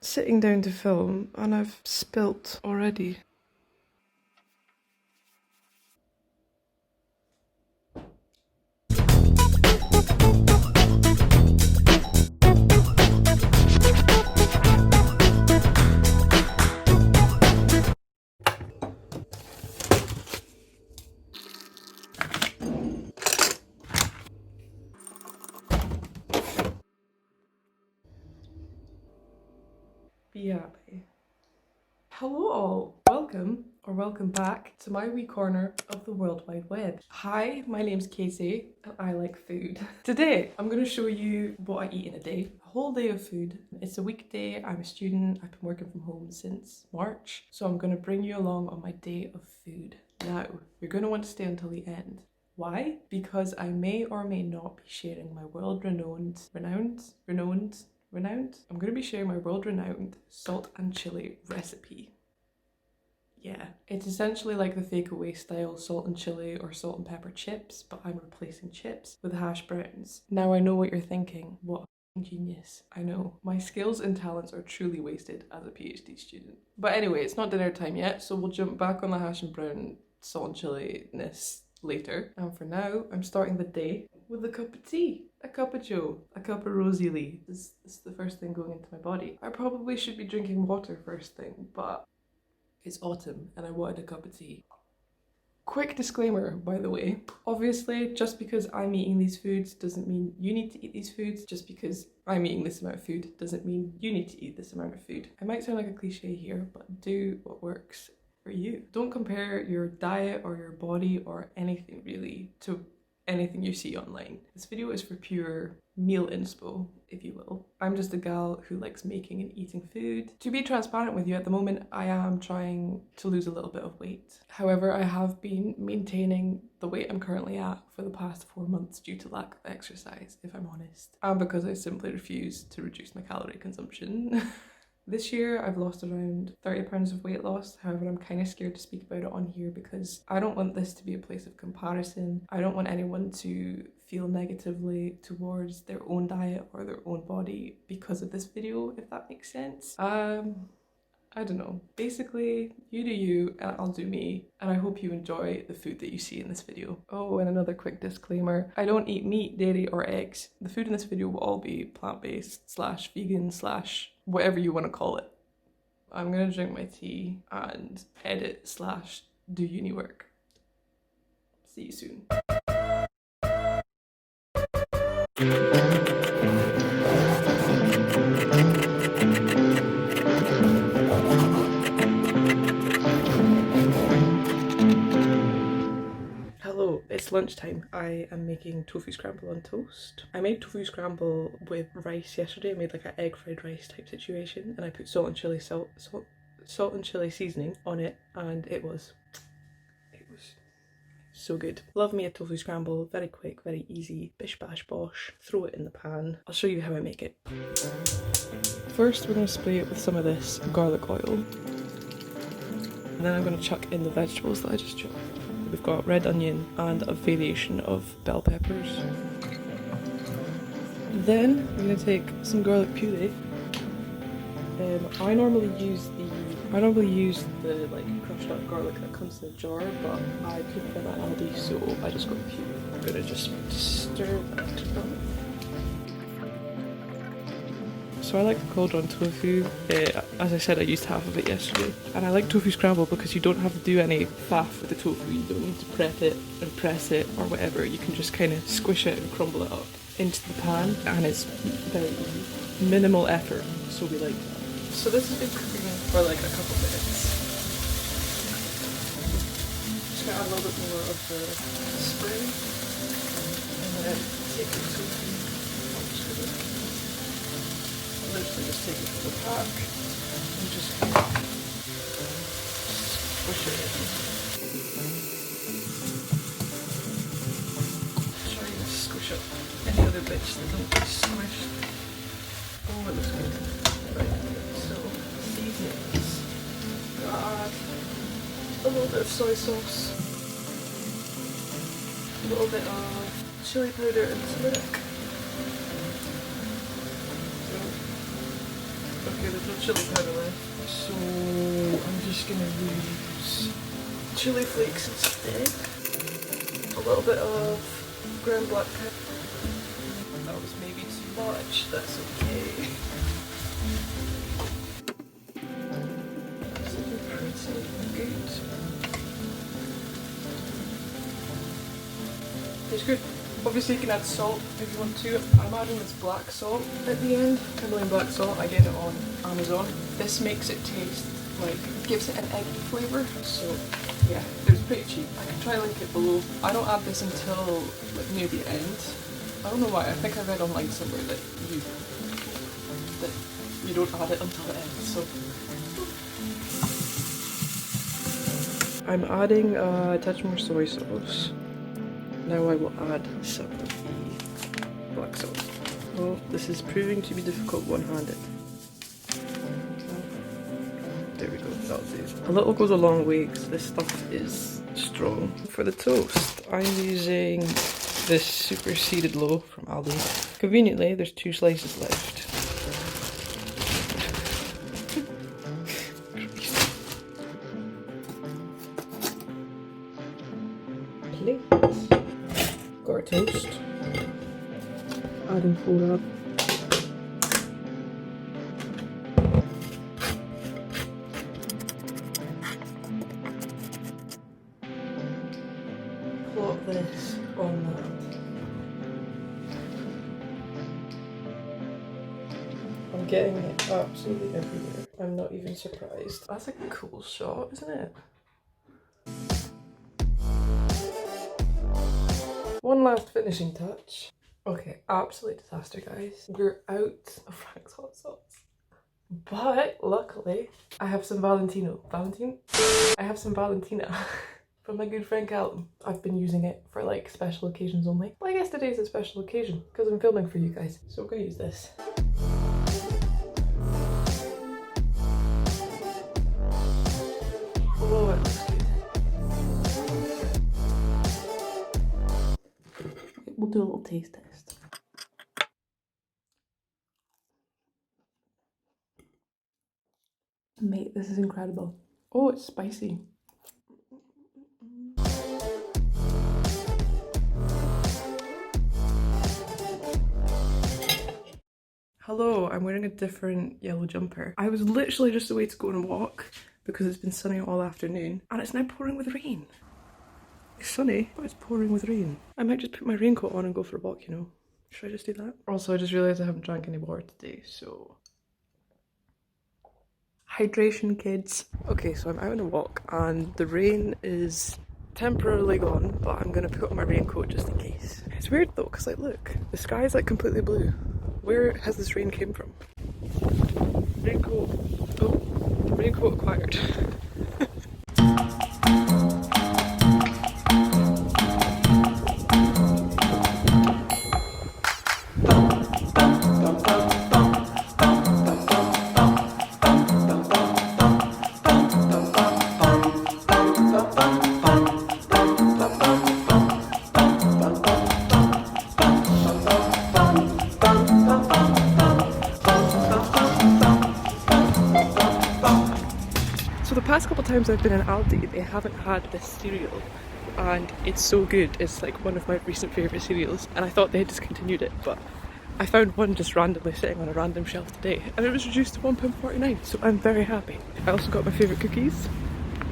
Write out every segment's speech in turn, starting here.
sitting down to film and I've spilt already. Be happy. Hello all, welcome or welcome back to my wee corner of the World Wide Web. Hi, my name's Katie and I like food. Today I'm going to show you what I eat in a day. A whole day of food. It's a weekday, I'm a student, I've been working from home since March, so I'm going to bring you along on my day of food. Now, you're going to want to stay until the end. Why? Because I may or may not be sharing my I'm going to be sharing my world-renowned salt and chili recipe. Yeah, it's essentially like the takeaway style salt and chili or salt and pepper chips, but I'm replacing chips with hash browns. Now I know what you're thinking. What a genius. I know. My skills and talents are truly wasted as a PhD student. But anyway, it's not dinner time yet, so we'll jump back on the hash and brown salt and chili-ness later. And for now, I'm starting the day with a cup of tea. A cup of joe, a cup of rosy lee. This is the first thing going into my body. I probably should be drinking water first thing, but it's autumn and I wanted a cup of tea. Quick disclaimer, by the way. Obviously, just because I'm eating these foods doesn't mean you need to eat these foods. Just because I'm eating this amount of food doesn't mean you need to eat this amount of food. I might sound like a cliche here, but do what works for you. Don't compare your diet or your body or anything really to anything you see online. This video is for pure meal inspo, if you will. I'm just a gal who likes making and eating food. To be transparent with you, at the moment I am trying to lose a little bit of weight. However, I have been maintaining the weight I'm currently at for the past 4 months due to lack of exercise, if I'm honest. And because I simply refuse to reduce my calorie consumption. This year I've lost around 30 pounds of weight loss. However, I'm kind of scared to speak about it on here because I don't want this to be a place of comparison. I don't want anyone to feel negatively towards their own diet or their own body because of this video, if that makes sense. I don't know. Basically, you do you and I'll do me, and I hope you enjoy the food that you see in this video. Oh, and another quick disclaimer. I don't eat meat, dairy or eggs. The food in this video will all be plant-based / vegan / whatever you want to call it. I'm gonna drink my tea and edit / do uni work. See you soon. Hello, it's lunchtime. I am making tofu scramble on toast. I made tofu scramble with rice yesterday. I made like an egg fried rice type situation, and I put salt and chili seasoning on it, and it was so good. Love me a tofu scramble. Very quick, very easy. Bish bash bosh. Throw it in the pan. I'll show you how I make it. First, we're going to spray it with some of this garlic oil, and then I'm going to chuck in the vegetables that I just chopped. We've got red onion and a variation of bell peppers. Then I'm going to take some garlic puree. I normally use the like crushed up garlic that comes in a jar, but I couldn't find that at Aldi, so I just got the puree. I'm going to just stir that up. So I like the cauldron tofu. As I said, I used half of it yesterday. And I like tofu scramble because you don't have to do any faff with the tofu. You don't need to prep it and press it or whatever. You can just kind of squish it and crumble it up into the pan, and it's very easy. Minimal effort, so we like that. So this has been cooking for like a couple minutes. Just gonna add a little bit more of the spray, and then take the tofu. Literally just take it from the pack and just squish it in. Try to squish up any other bits that don't get squished. Oh, it looks good. Right, so seasonings. Gotta add a little bit of soy sauce, a little bit of chili powder and turmeric. Okay, Okay, there's no chili powder left. So I'm just gonna use chili flakes instead. A little bit of ground black pepper. That was maybe too much, that's okay. That's looking pretty good. It's good. Obviously you can add salt if you want to. I'm adding this black salt at the end. Himalayan black salt, I get it on Amazon. This makes it taste like, gives it an eggy flavour. So yeah, it was pretty cheap. I can try link it below. I don't add this until like near the end. I don't know why, I think I read online somewhere that you don't add it until the end, so. I'm adding a touch more soy sauce. Now I will add some of the black sauce. Oh, this is proving to be difficult one-handed. There we go, that'll do. A little goes a long way because this stuff is strong. For the toast, I'm using this super seeded loaf from Aldi. Conveniently, there's 2 slices left. Plate. Got our toast. Adding flour up. Plot this on that. I'm getting it absolutely everywhere. I'm not even surprised. That's a cool shot, isn't it? One last finishing touch. Okay, absolute disaster, guys. We're out of Frank's hot sauce. But luckily, I have some I have some Valentina from my good friend Callum. I've been using it for like special occasions only. But I guess today's a special occasion because I'm filming for you guys. So I'm gonna use this. Oh, it looks good. We'll do a little taste test. Mate, this is incredible. Oh, it's spicy. Hello, I'm wearing a different yellow jumper. I was literally just away to go on a walk because it's been sunny all afternoon and it's now pouring with rain. It's sunny, but it's pouring with rain. I might just put my raincoat on and go for a walk, you know. Should I just do that? Also, I just realised I haven't drank any water today, so... Hydration, kids. Okay, so I'm out on a walk and the rain is temporarily gone, but I'm gonna put on my raincoat just in case. It's weird though, because like look, the sky is like completely blue. Where has this rain came from? Raincoat. Oh, raincoat acquired. So the past couple times I've been in Aldi, they haven't had this cereal and it's so good. It's like one of my recent favourite cereals and I thought they had discontinued it, but I found one just randomly sitting on a random shelf today and it was reduced to £1.49, so I'm very happy. I also got my favourite cookies.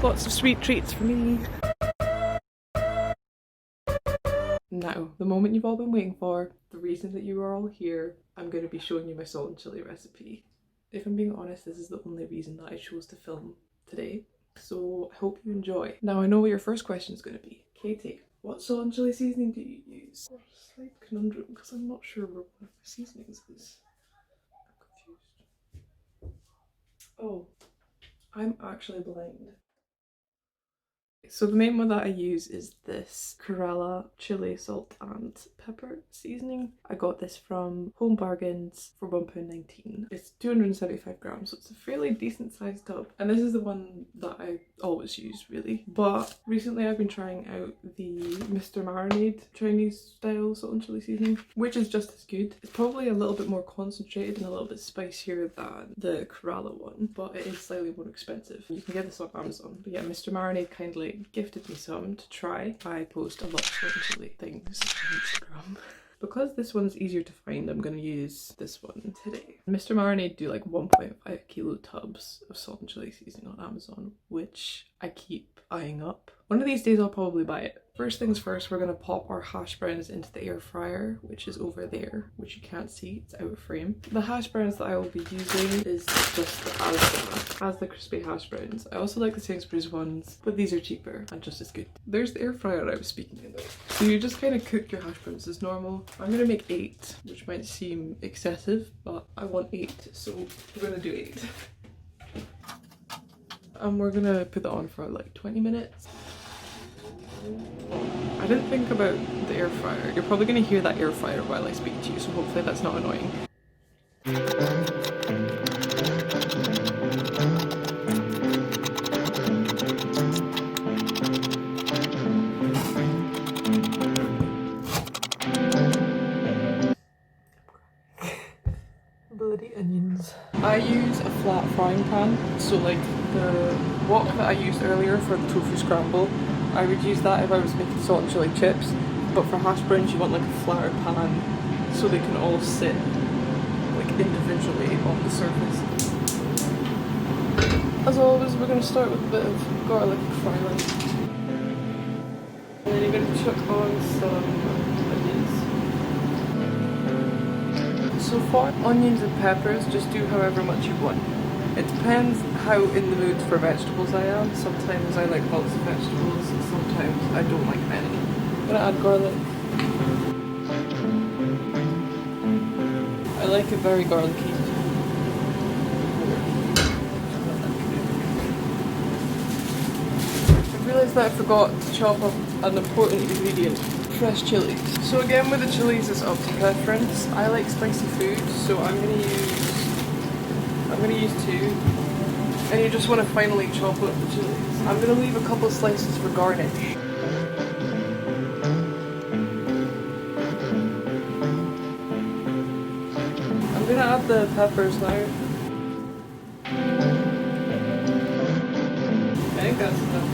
Lots of sweet treats for me. Now, the moment you've all been waiting for, the reason that you are all here, I'm going to be showing you my salt and chilli recipe. If I'm being honest, this is the only reason that I chose to film today, so I hope you enjoy. Now I know what your first question is going to be. Katie, what salt and chilli seasoning do you use? Oh, slight conundrum because I'm not sure where one of my seasonings is. I'm confused. Oh, I'm actually blind. So the main one that I use is this Kerala chili salt and pepper seasoning. I got this from Home Bargains for £1.19. It's 275 grams, so it's a fairly decent sized tub. And this is the one that I always use really. But recently I've been trying out the Mr. Marinade Chinese style salt and chili seasoning, which is just as good. It's probably a little bit more concentrated and a little bit spicier than the Kerala one, but it is slightly more expensive. You can get this on Amazon. But yeah, Mr. Marinade kindly gifted me some to try. I post a lot of salt and chili things on Instagram. Because this one's easier to find, I'm going to use this one today. Mr. Marinade do like 1.5 kilo tubs of salt and chili seasoning on Amazon, which I keep eyeing up. One of these days I'll probably buy it. First things first, we're going to pop our hash browns into the air fryer, which is over there, which you can't see, it's out of frame. The hash browns that I will be using is just the Asda crispy hash browns. I also like the Sainsbury's ones, but these are cheaper and just as good. There's the air fryer I was speaking about. So you just kind of cook your hash browns as normal. I'm going to make 8, which might seem excessive, but I want 8, so we're going to do 8. And we're going to put that on for like 20 minutes. I didn't think about the air fryer. You're probably going to hear that air fryer while I speak to you, so hopefully that's not annoying. Bloody onions. I use a flat frying pan, so like the wok that I used earlier for the tofu scramble, I would use that if I was making salt and chili chips, but for hash browns you want like a flatter pan so they can all sit like individually on the surface. As always, we're going to start with a bit of garlic filing. And then you're going to chuck on some onions. So for onions and peppers, just do however much you want. It depends how in the mood for vegetables I am. Sometimes I like lots of vegetables, sometimes I don't like many. I'm gonna add garlic. I like it very garlicky. I realised that I forgot to chop up an important ingredient. Fresh chilies. So again with the chilies it's up to preference. I like spicy food, so I'm gonna use 2. And you just want to finally chop up the chilies. I'm gonna leave a couple slices for garnish. I'm gonna add the peppers now. I think that's enough.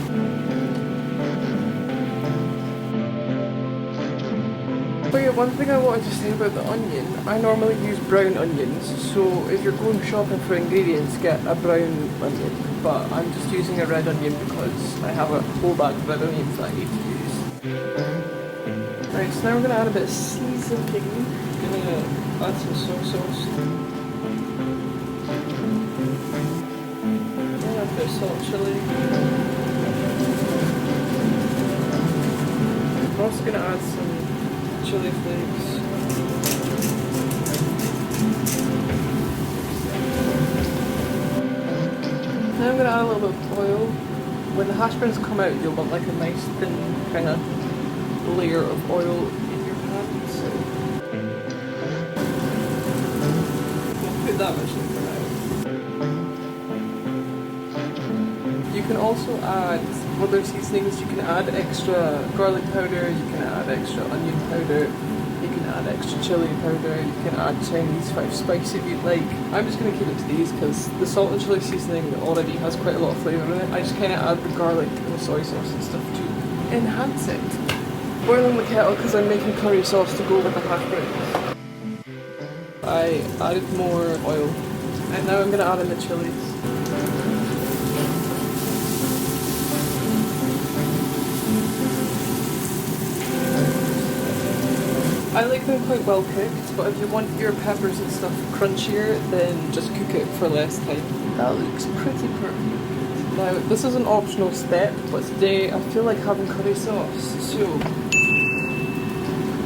Oh yeah, one thing I wanted to say about the onion, I normally use brown onions, so if you're going shopping for ingredients, get a brown onion, but I'm just using a red onion because I have a whole bag of red onions that I need to use. Right, so now we're going to add a bit of seasoning. I'm going to add some soy sauce. Add a bit of salt chili. I'm also going to add some chili flakes. Now I'm going to add a little bit of oil. When the hash browns come out, you'll want like a nice thin kind of layer of oil in your pan. So we'll put that much in for now. You can also add other seasonings. You can add extra garlic powder, you can add extra onion powder, you can add extra chili powder, you can add Chinese 5 spice if you'd like. I'm just going to keep it to these because the salt and chili seasoning already has quite a lot of flavour in it. I just kind of add the garlic and the soy sauce and stuff to enhance it. Boiling the kettle because I'm making curry sauce to go with the hash browns. I added more oil and now I'm going to add in the chilies. I like them quite well cooked, but if you want your peppers and stuff crunchier, then just cook it for less time. That looks pretty perfect. Now, this is an optional step, but today I feel like having curry sauce. So,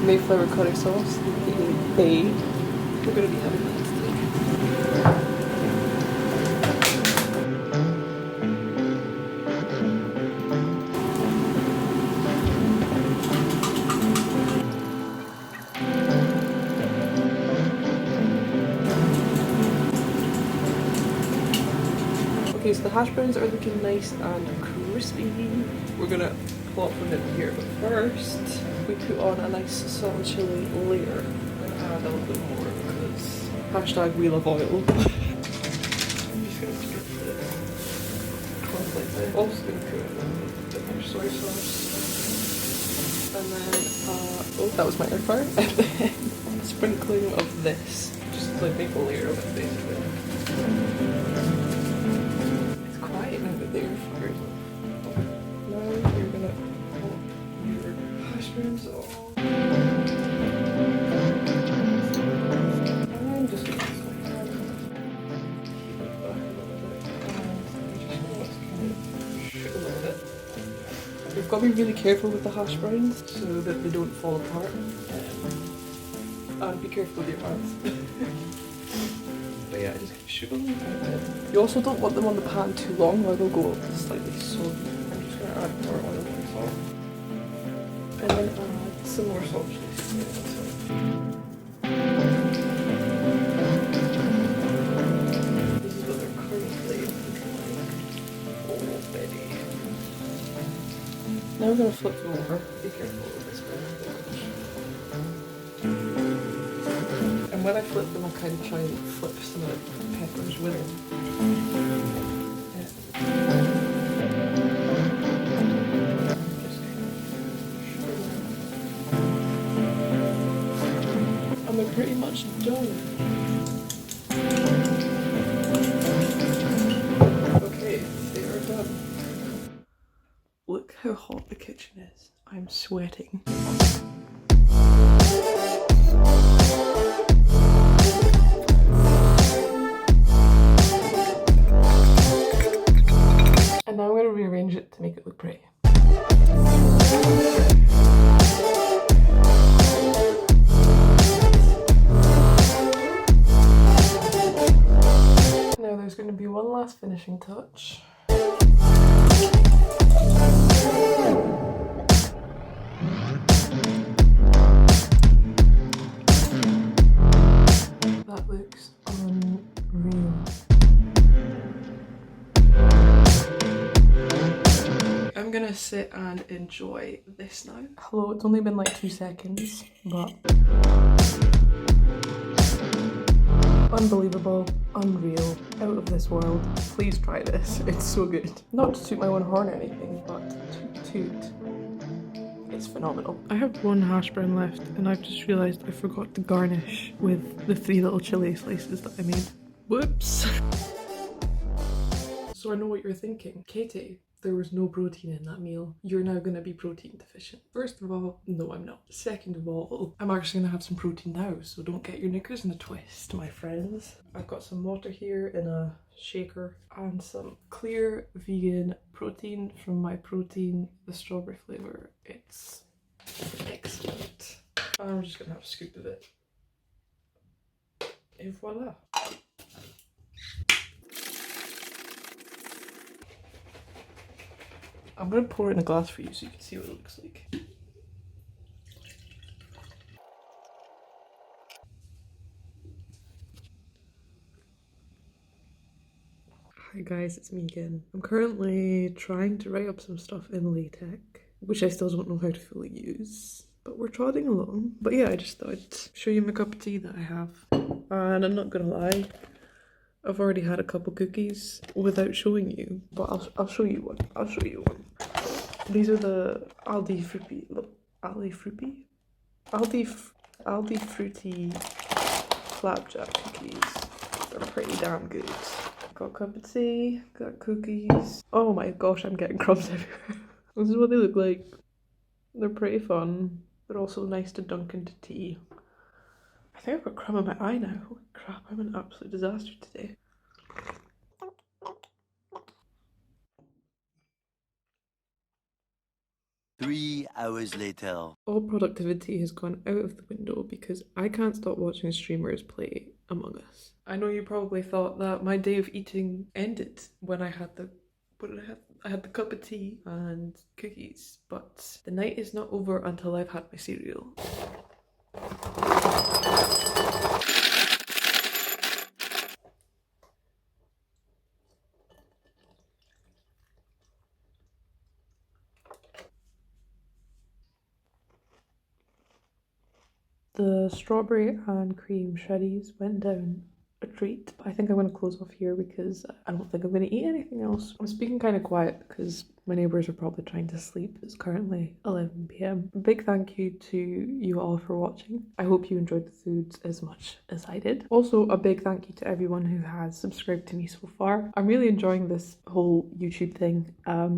Mayflower curry sauce, aka Bay. We're going to be having that today. Okay, so the hash browns are looking nice and crispy. We're gonna plop them in here, but first we put on a nice salt and chili layer. I'm gonna add a little bit more because hashtag we love oil. I'm just gonna strip this. Like this. Also gonna put in a bit more soy sauce. And then, oh, that was my air fryer. And then a sprinkling of this. Just like make a layer of it basically. It's quiet now that the air fryer is off. Now you're gonna put your hash browns off. I'm just gonna heat it back a little bit. And just kind of shoot a little bit. You've got to be really careful with the hash browns so that they don't fall apart. And be careful with your hands. But yeah, just shoot a little bit. You also don't want them on the pan too long or they'll go slightly soggy. I'm just going to add more oil and salt. And then add some more salt. This is what they're currently already. Now I'm going to flip them over. Be careful with this one. And when I flip them, I kind of try and flip some of the peppers with them. And we're pretty much done. Okay, they are done. Look how hot the kitchen is. I'm sweating. And now I'm going to rearrange it to make it look pretty. Now there's going to be one last finishing touch. That looks unreal. I'm gonna sit and enjoy this now. Hello, it's only been like 2 seconds, but unbelievable, unreal, out of this world. Please try this, it's so good. Not to toot my own horn or anything, but toot. It's phenomenal. I have one hash brown left and I've just realised I forgot to garnish with the 3 little chili slices that I made. Whoops. So I know what you're thinking. Katie, there was no protein in that meal. You're now going to be protein deficient. First of all, no I'm not. Second of all, I'm actually going to have some protein now, so don't get your knickers in a twist, my friends. I've got some water here in a shaker and some clear vegan protein from my protein, the strawberry flavour. It's excellent. I'm just going to have a scoop of it. Et voila. I'm going to pour it in a glass for you so you can see what it looks like. Hi guys, it's me again. I'm currently trying to write up some stuff in LaTeX, which I still don't know how to fully use, but we're trotting along. But yeah, I just thought I'd show you my cup of tea that I have. And I'm not gonna lie, I've already had a couple cookies without showing you, but I'll show you one. I'll show you one. These are the Aldi Fruity flapjack cookies. They're pretty damn good. Got a cup of tea, got cookies. Oh my gosh, I'm getting crumbs everywhere. This is what they look like. They're pretty fun. They're also nice to dunk into tea. I think I've got a crumb in my eye now. Holy crap, I'm an absolute disaster today. 3 hours later. All productivity has gone out of the window because I can't stop watching streamers play Among Us. I know you probably thought that my day of eating ended when I had the I had the cup of tea and cookies, but the night is not over until I've had my cereal. The strawberry and cream shreddies went down a treat, but I think I'm going to close off here because I don't think I'm going to eat anything else. I'm speaking kind of quiet because my neighbours are probably trying to sleep. It's currently 11 p.m. A big thank you to you all for watching. I hope you enjoyed the foods as much as I did. Also, a big thank you to everyone who has subscribed to me so far. I'm really enjoying this whole YouTube thing.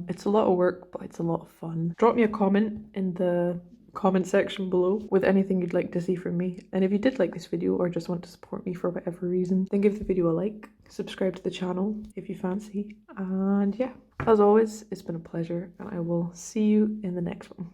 It's a lot of work, but it's a lot of fun. Drop me a comment in the comment section below with anything you'd like to see from me, and if you did like this video or just want to support me for whatever reason, then give the video a like, subscribe to the channel if you fancy, and yeah, as always, it's been a pleasure and I will see you in the next one.